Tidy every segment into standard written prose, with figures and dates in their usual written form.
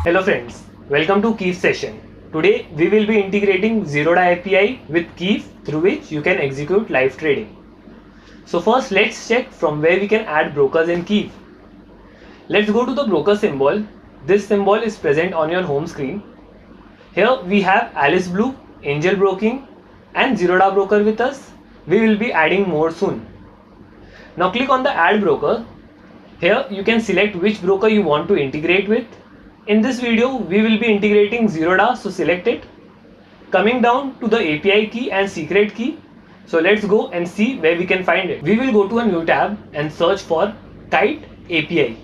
Hello friends, welcome to Keef session. Today we will be integrating Zerodha API with Keef through which you can execute live trading. So first let's check from where we can add brokers in Keef. Let's go to the broker symbol. This symbol is present on your home screen. Here we have Alice Blue, Angel Broking and Zerodha Broker with us. We will be adding more soon. Now click on the add broker. Here you can select which broker you want to integrate with. In this video, we will be integrating Zerodha, so select it. Coming down to the API key and secret key. So let's go and see where we can find it. We will go to a new tab and search for Kite API.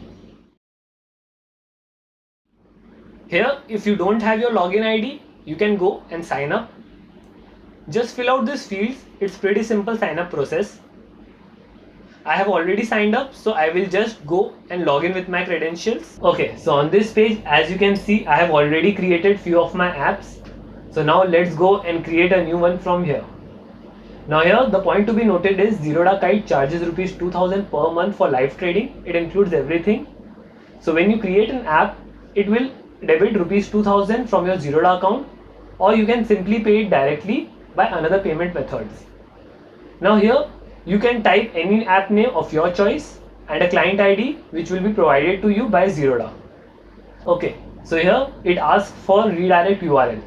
Here, if you don't have your login ID, you can go and sign up. Just fill out these fields. It's pretty simple sign up process. I have already signed up, so I will just go and log in with my credentials. Okay, so on this page, as you can see, I have already created few of my apps. So now let's go and create a new one from here. Now here, the point to be noted is Zerodha Kite charges rupees 2000 per month for live trading. It includes everything. So when you create an app, it will debit rupees 2000 from your Zerodha account, or you can simply pay it directly by another payment methods. Now here, you can type any app name of your choice and a client ID which will be provided to you by Zerodha. Okay, so here it asks for redirect URL.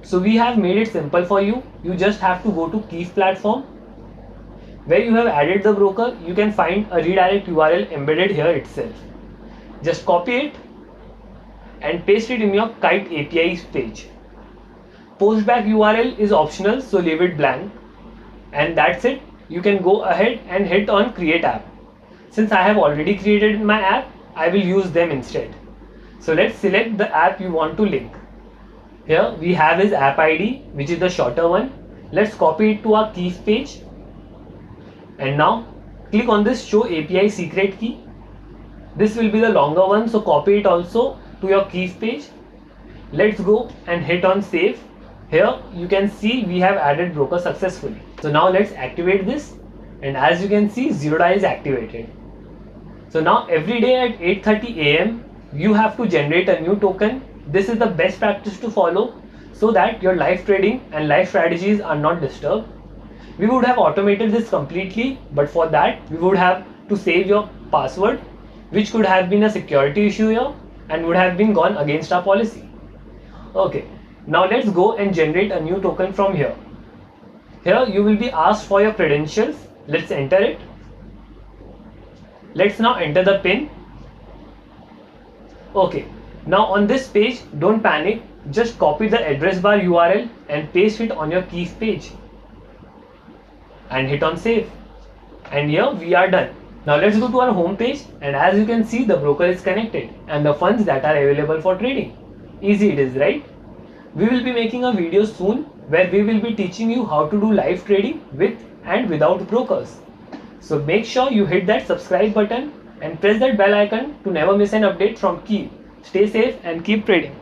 So we have made it simple for you. You just have to go to Keef platform. Where you have added the broker, you can find a redirect URL embedded here itself. Just copy it and paste it in your Kite API page. Postback URL is optional, so leave it blank. And that's it. You can go ahead and hit on create app. Since I have already created my app, I will use them instead. So let's select the app you want to link. Here we have his app ID, which is the shorter one. Let's copy it to our Keef page. And now click on this show API secret key. This will be the longer one, so copy it also to your Keef page. Let's go and hit on save. Here you can see we have added broker successfully. So now let's activate this, and as you can see, Zerodha is activated. So now every day at 8:30 AM you have to generate a new token. This is the best practice to follow so that your live trading and live strategies are not disturbed. We would have automated this completely, but for that we would have to save your password, which could have been a security issue here and would have been gone against our policy. Okay. Now let's go and generate a new token from here. Here you will be asked for your credentials. Let's enter it. Let's now enter the PIN. Okay. Now on this page, don't panic. Just copy the address bar URL and paste it on your Keef page. And hit on save. And here we are done. Now let's go to our home page, and as you can see, the broker is connected and the funds that are available for trading. Easy it is, right? We will be making a video soon where we will be teaching you how to do live trading with and without brokers. So make sure you hit that subscribe button and press that bell icon to never miss an update from Keef. Stay safe and keep trading.